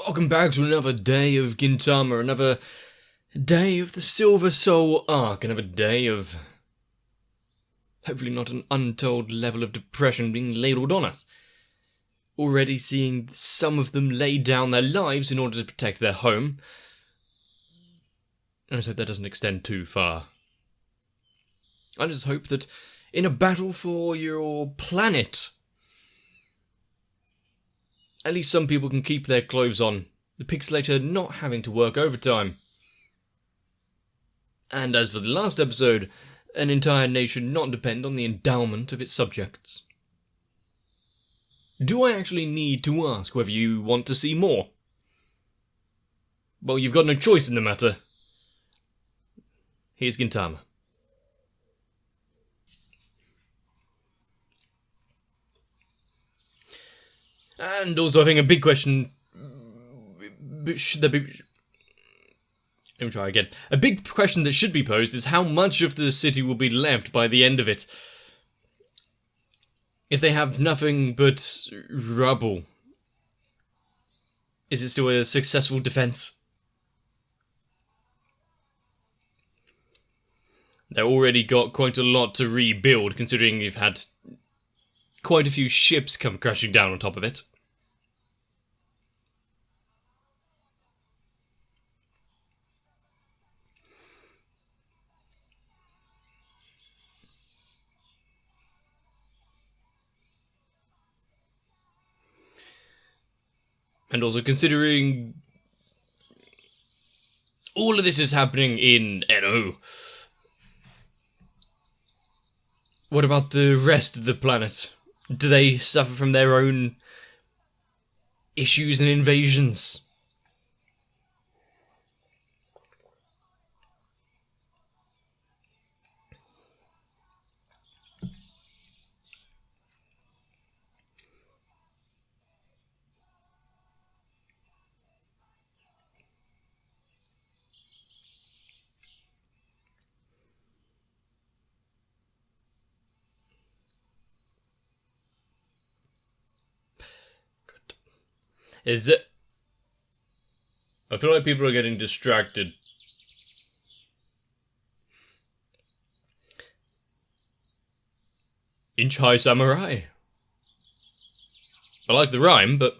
Welcome back to another day of Gintama, another day of the Silver Soul arc, another day of hopefully not an untold level of depression being ladled on us. Already seeing some of them lay down their lives in order to protect their home. I just hope that doesn't extend too far. I just hope that in a battle for your planet, at least some people can keep their clothes on, the Pixelator not having to work overtime. And as for the last episode, an entire nation not depend on the endowment of its subjects. Do I actually need to ask whether you want to see more? Well, you've got no choice in the matter. Here's Gintama. And also, I think a big question should there be... Let me try again. A big question that should be posed is how much of the city will be left by the end of it. If they have nothing but rubble, is it still a successful defense? They've already got quite a lot to rebuild, considering you've had quite a few ships come crashing down on top of it. And also considering all of this is happening in NO. What about the rest of the planet? Do they suffer from their own issues and invasions? Is it? I feel like people are getting distracted. Inch High Samurai. I like the rhyme, but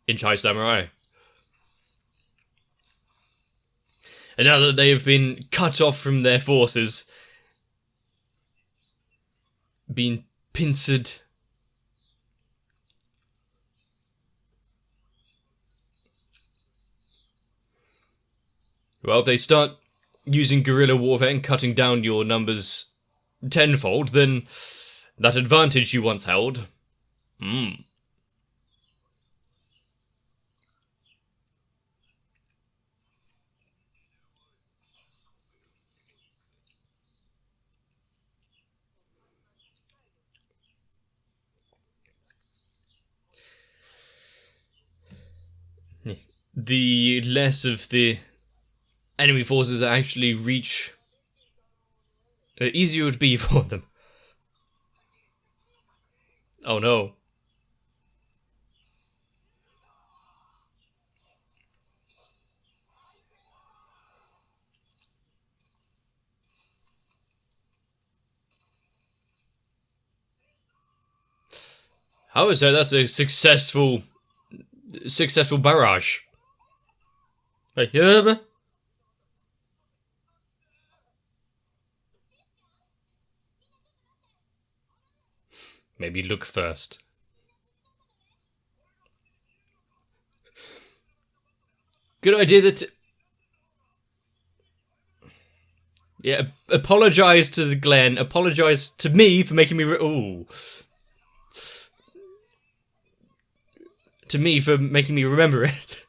Inch High Samurai. And now that they have been cut off from their forces, been pincered, well, if they start using guerrilla warfare and cutting down your numbers tenfold, then that advantage you once held, the less of the enemy forces that actually reach, the easier it would be for them. Oh no. I would say that's a successful barrage. Hey, yeah. Maybe look first. Good idea that... Yeah, apologise to the Glenn. Apologise to me for making me... To me for making me remember it.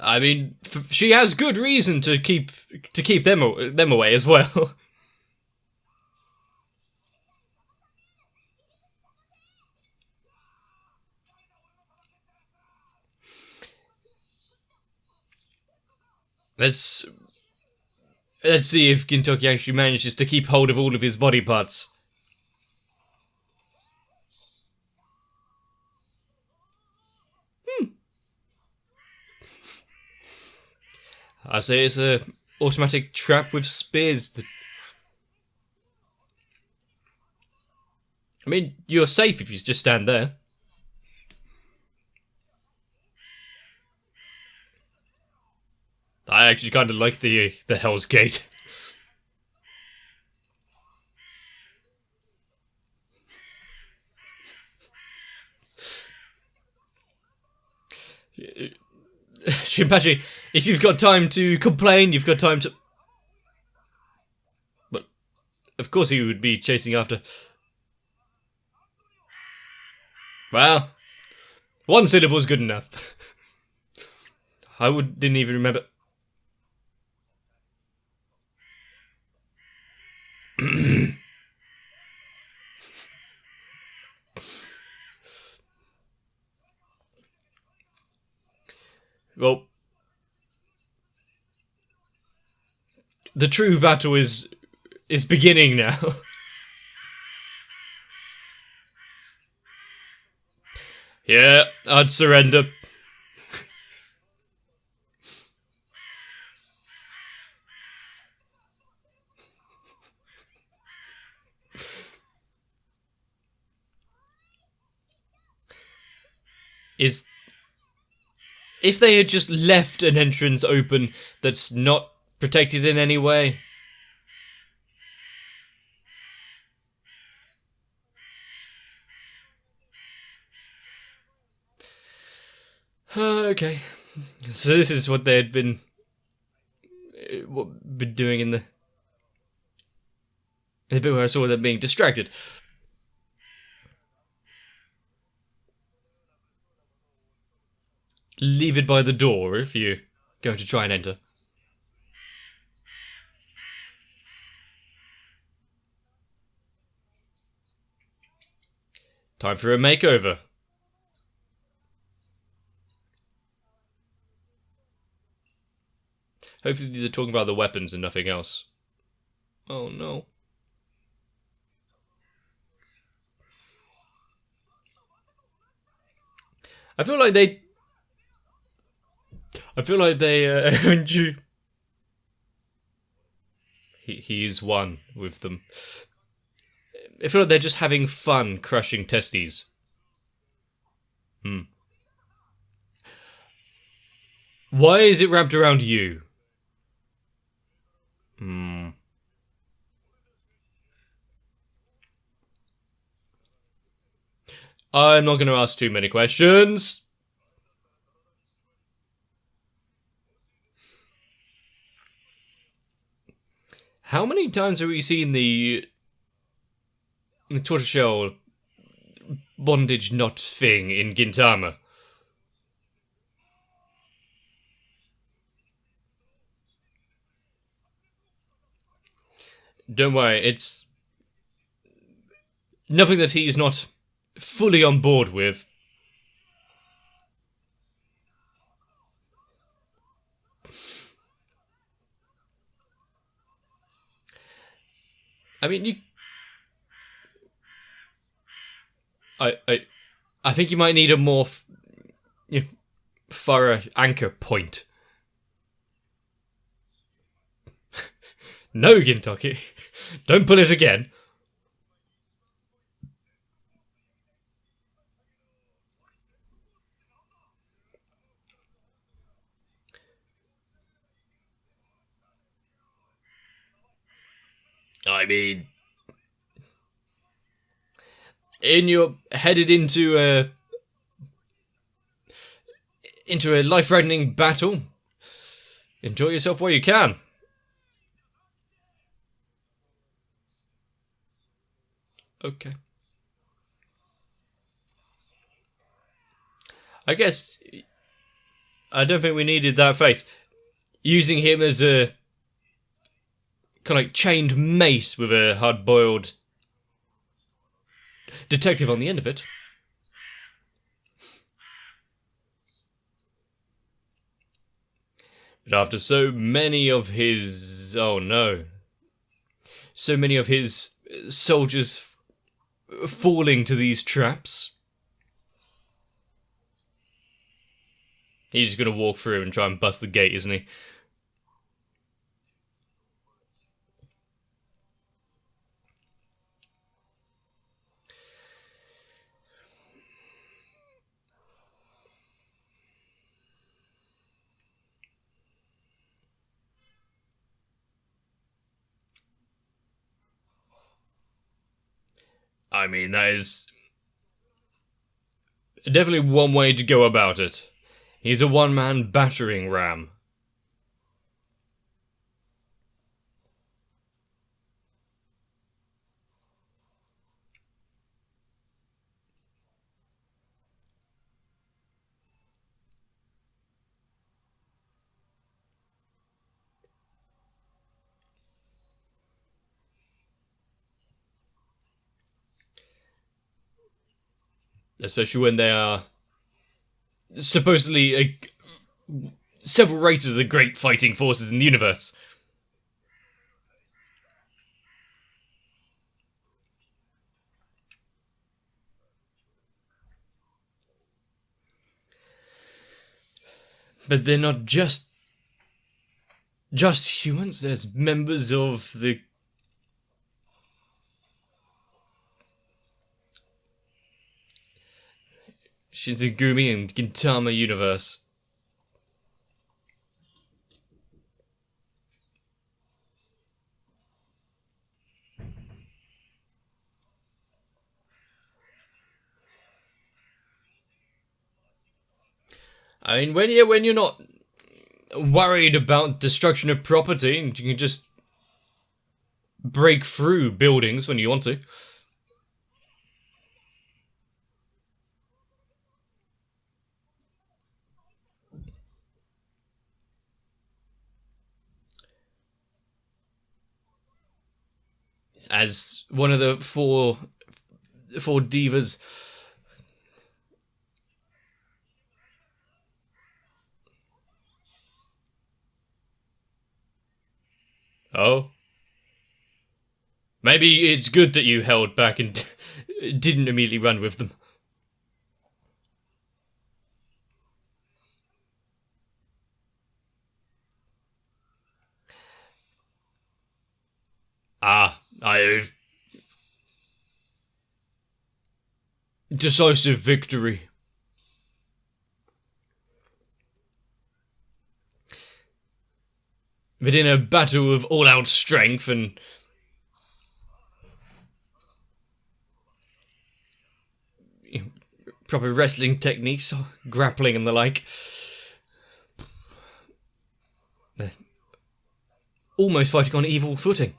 I mean, she has good reason to keep them away as well. Let's Let's see if Gintoki actually manages to keep hold of all of his body parts. I say it's a automatic trap with spears. I mean, you're safe if you just stand there. I actually kind of like the Hell's Gate. Shinpachi, if you've got time to complain, you've got time to... But, of course he would be chasing after... Well, one syllable is good enough. Didn't even remember... Well, the true battle is beginning now. Yeah, I'd surrender. If they had just left an entrance open that's not protected in any way... Okay. So this is what they had been doing in the bit where I saw them being distracted. Leave it by the door if you're going to try and enter. Time for a makeover. Hopefully they're talking about the weapons and nothing else. Oh no. I feel like they he is one with them. I feel like they're just having fun crushing testes. Why is it wrapped around you? I'm not going to ask too many questions. How many times have we seen the tortoiseshell bondage knot thing in Gintama? Don't worry, it's nothing that he's not fully on board with. I mean, I think you might need a more thorough anchor point. No, Gintoki. Don't pull it again. I mean, you're headed into a life-threatening battle. Enjoy yourself while you can. Okay. I guess I don't think we needed that face. Using him as a kind of like chained mace with a hard-boiled detective on the end of it. But after so many of his... oh no. So many of his soldiers falling to these traps, he's just gonna walk through and try and bust the gate, isn't he? I mean, that is definitely one way to go about it. He's a one-man battering ram. Especially when they are supposedly several races of the great fighting forces in the universe. But they're not just humans. There's members of the Shizugumi and Gintama universe. I mean, when you're not worried about destruction of property, and you can just break through buildings when you want to. As one of the four divas. Oh. Maybe it's good that you held back and didn't immediately run with them. Decisive victory. But in a battle of all-out strength and proper wrestling techniques, grappling and the like, they're almost fighting on equal footing.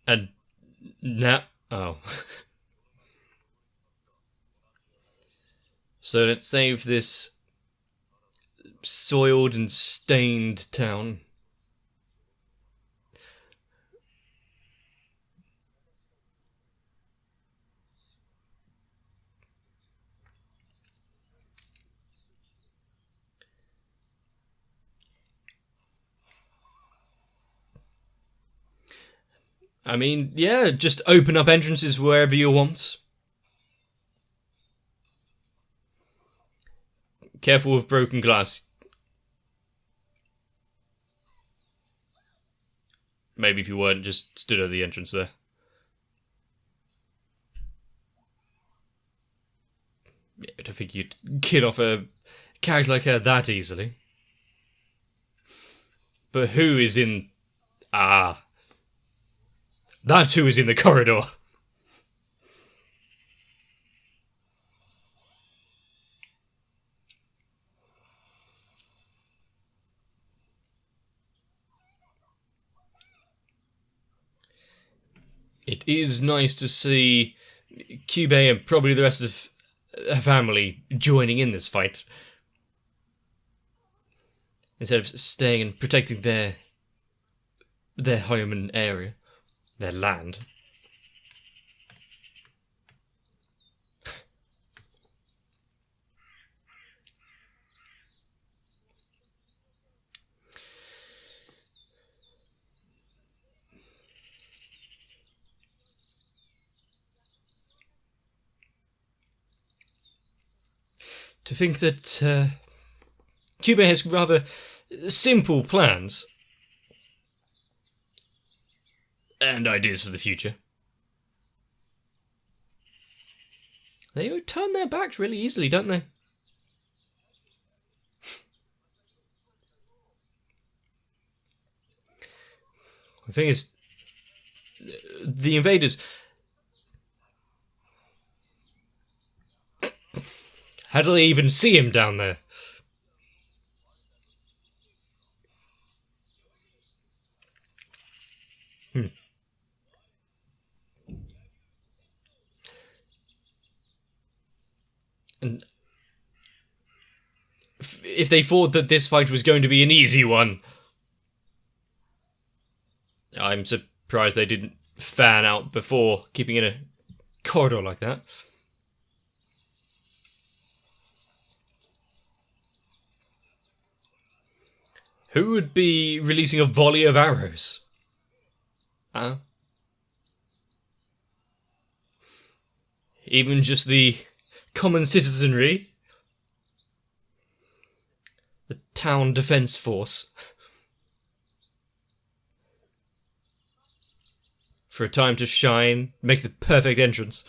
And now, oh. So let's save this soiled and stained town. I mean, yeah, just open up entrances wherever you want. Careful with broken glass. Maybe if you weren't just stood at the entrance there. I don't think you'd kill off a character like her that easily. But who is in... Ah. That's who is in the corridor. It is nice to see Kyubey and probably the rest of her family joining in this fight. Instead of staying and protecting their home and area, their land. To think that Cuba has rather simple plans and ideas for the future. They turn their backs really easily, don't they? The thing is, the invaders... How do they even see him down there? And if they thought that this fight was going to be an easy one, I'm surprised they didn't fan out before, keeping in a corridor like that. Who would be releasing a volley of arrows? Even just the common citizenry? The town defense force? For a time to shine, make the perfect entrance.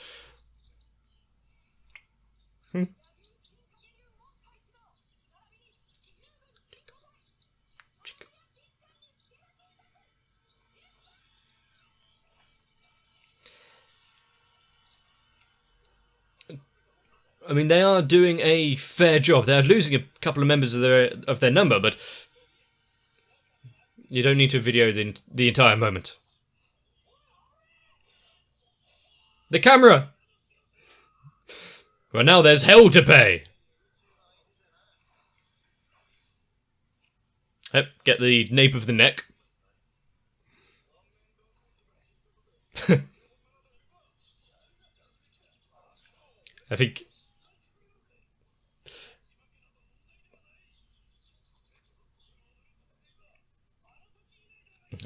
I mean, they are doing a fair job. They're losing a couple of members of their number, but you don't need to video the entire moment. The camera! Well, now there's hell to pay. Yep, get the nape of the neck. I think...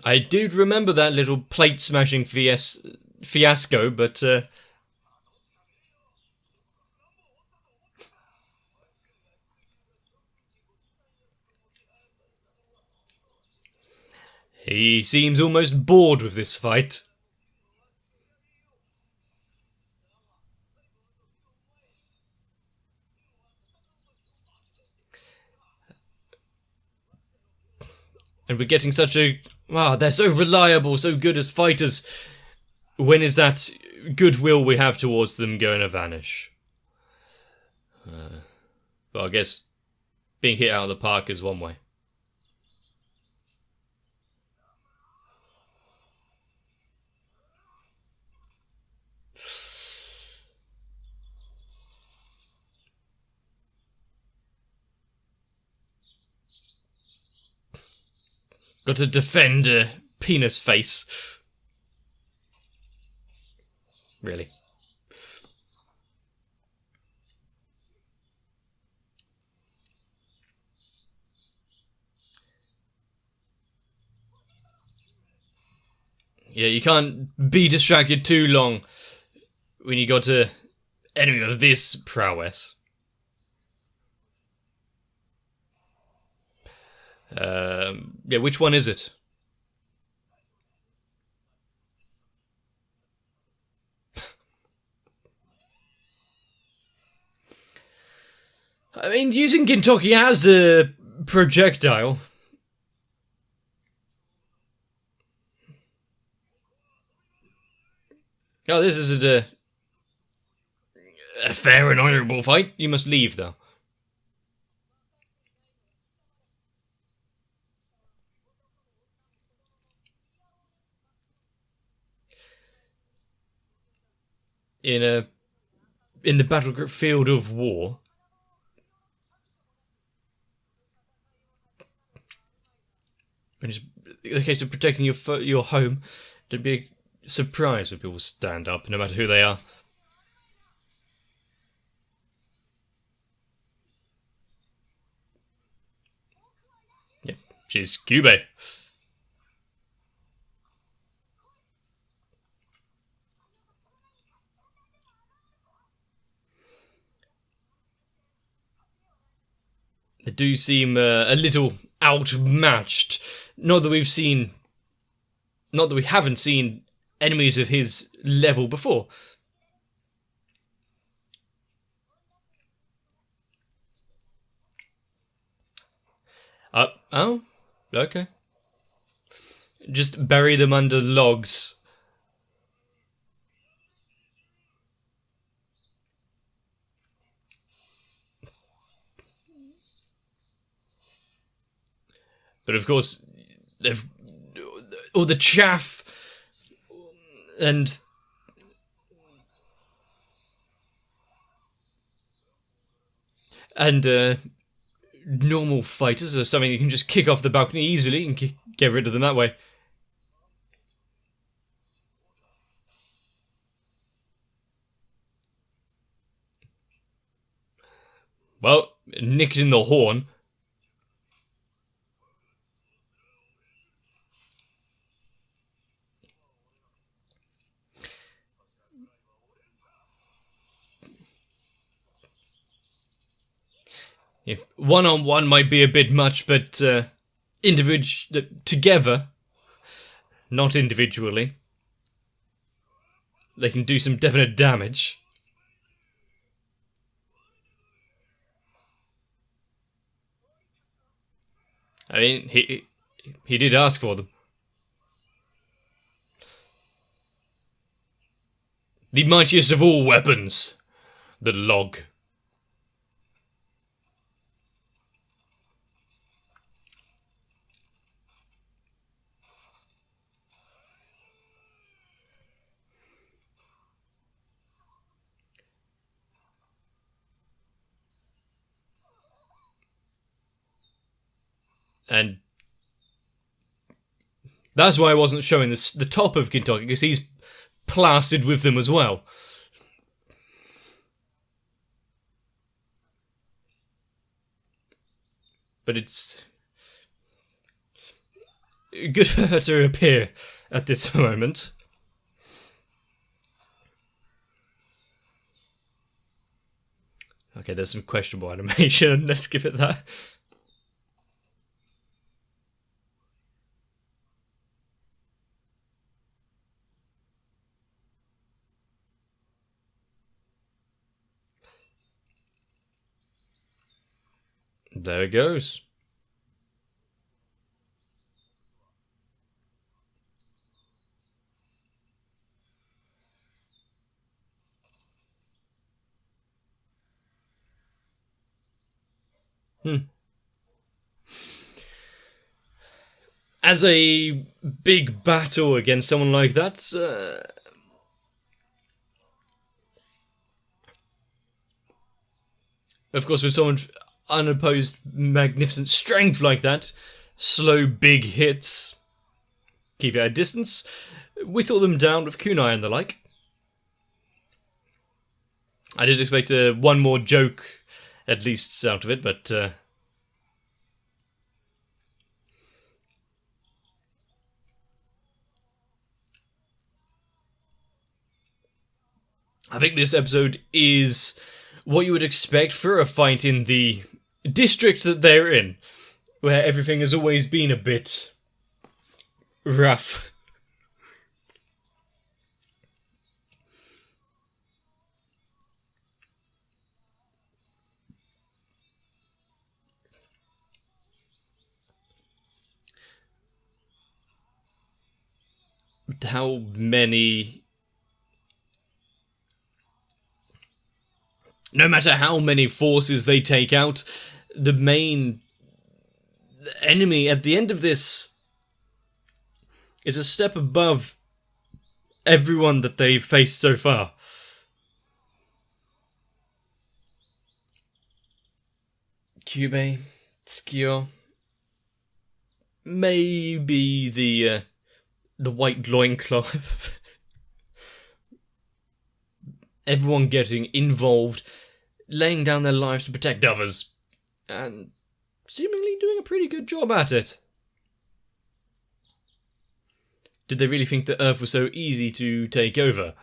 I do remember that little plate smashing fiasco, but he seems almost bored with this fight. And we're getting such a... Wow, they're so reliable, so good as fighters. When is that goodwill we have towards them going to vanish? Well, I guess being hit out of the park is one way. Got to defend a penis face. Really. Yeah, you can't be distracted too long when you got an enemy of this prowess. Yeah, which one is it? I mean, using Gintoki as a projectile. Oh, this isn't a fair and honourable fight. You must leave, though. In the battlefield of war. And just the case of protecting your home, don't be surprised when people stand up, no matter who they are. Yeah, she's Kyubey. They do seem a little outmatched. Not that we haven't seen enemies of his level before. Oh, okay. Just bury them under logs. But of course, they've all the chaff and normal fighters are something you can just kick off the balcony easily and get rid of them that way. Well, nicked in the horn. Yeah, one-on-one might be a bit much, but together, not individually, they can do some definite damage. I mean, he did ask for them. The mightiest of all weapons, the log. And that's why I wasn't showing the top of Gintama, because he's plastered with them as well. But it's good for her to appear at this moment. Okay, there's some questionable animation. Let's give it that. There it goes. As a big battle against someone like that, of course, with someone unopposed, magnificent strength like that, slow, big hits, keep it at a distance, whittle them down with kunai and the like. I did expect one more joke, at least, out of it, but I think this episode is what you would expect for a fight in the district that they're in, where everything has always been a bit rough. How many... No matter how many forces they take out, the main enemy at the end of this is a step above everyone that they've faced so far. Kyubey, Tsukio, maybe the white loincloth. Everyone getting involved, laying down their lives to protect others, and seemingly doing a pretty good job at it. Did they really think the Earth was so easy to take over?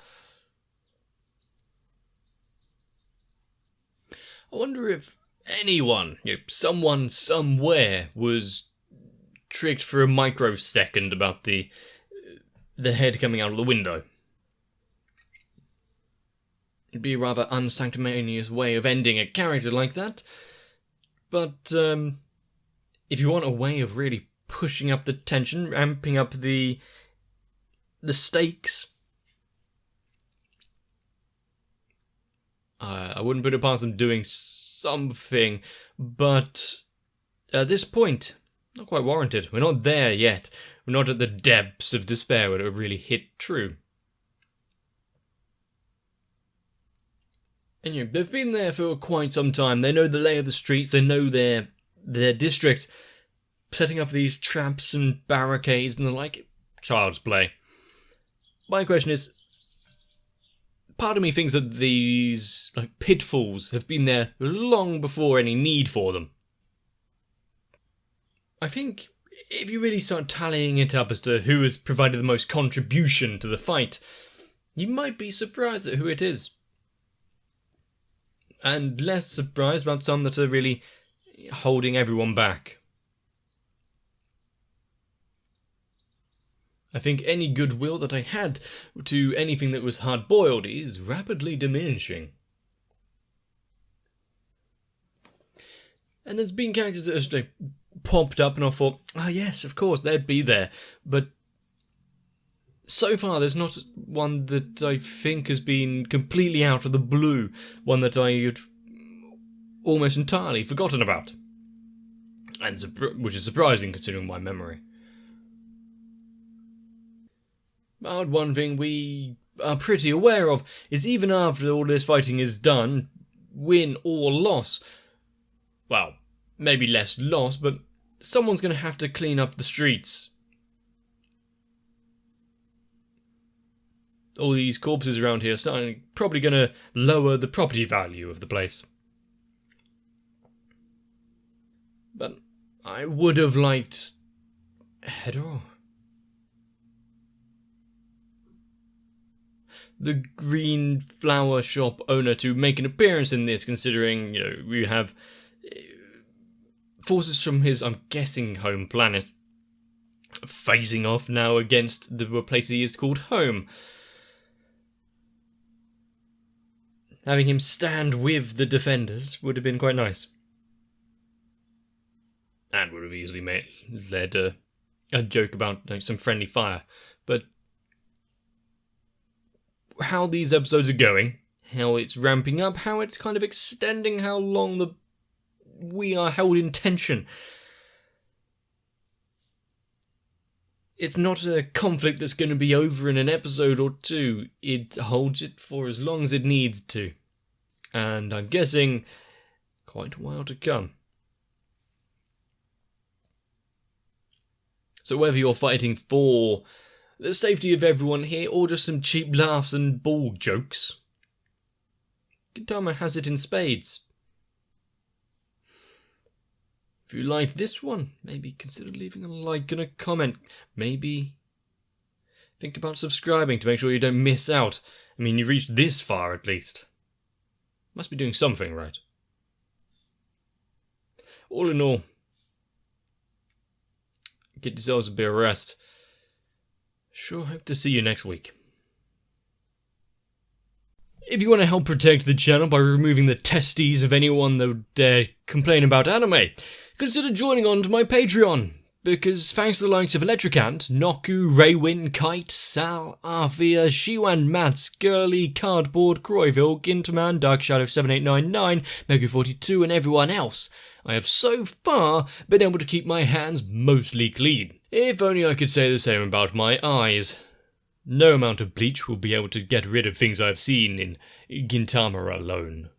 I wonder if anyone, someone somewhere, was tricked for a microsecond about the head coming out of the window. It'd be a rather unsanctimonious way of ending a character like that. But if you want a way of really pushing up the tension, ramping up the stakes, I wouldn't put it past them doing something, but at this point, not quite warranted. We're not there yet. We're not at the depths of despair where it would really hit true. And they've been there for quite some time. They know the lay of the streets. They know their district. Setting up these traps and barricades and the like. Child's play. My question is, part of me thinks that these pitfalls have been there long before any need for them. I think if you really start tallying it up as to who has provided the most contribution to the fight, you might be surprised at who it is. And less surprised about some that are really holding everyone back. I think any goodwill that I had to anything that was hard-boiled is rapidly diminishing. And there's been characters that have popped up and I thought, oh yes, of course, they'd be there. But so far there's not one that I think has been completely out of the blue, one that I had almost entirely forgotten about. And which is surprising considering my memory. But one thing we are pretty aware of is even after all this fighting is done, win or loss, well, maybe less loss, but someone's going to have to clean up the streets. All these corpses around here are probably going to lower the property value of the place. But I would have liked Hedor. The green flower shop owner to make an appearance in this, considering, we have forces from his, I'm guessing, home planet facing off now against the place he is called home. Having him stand with the defenders would have been quite nice. And would have easily led a joke about some friendly fire. But how these episodes are going, how it's ramping up, how it's kind of extending, how long we are held in tension. It's not a conflict that's going to be over in an episode or two. It holds it for as long as it needs to. And I'm guessing quite a while to come. So whether you're fighting for the safety of everyone here or just some cheap laughs and ball jokes, Gintama has it in spades. If you liked this one, maybe consider leaving a like and a comment. Maybe think about subscribing to make sure you don't miss out. I mean, you've reached this far at least. Must be doing something right. All in all, get yourselves a bit of rest. Sure hope to see you next week. If you want to help protect the channel by removing the testes of anyone that would dare complain about anime, consider joining on to my Patreon, because thanks to the likes of Electricant, Noku, Raywin, Kite, Sal, Arthea, Shiwan, Mats, Girly, Cardboard, Croyville, Gintaman, Dark Shadow 7899, Megu42 and everyone else, I have so far been able to keep my hands mostly clean. If only I could say the same about my eyes. No amount of bleach will be able to get rid of things I've seen in Gintama alone.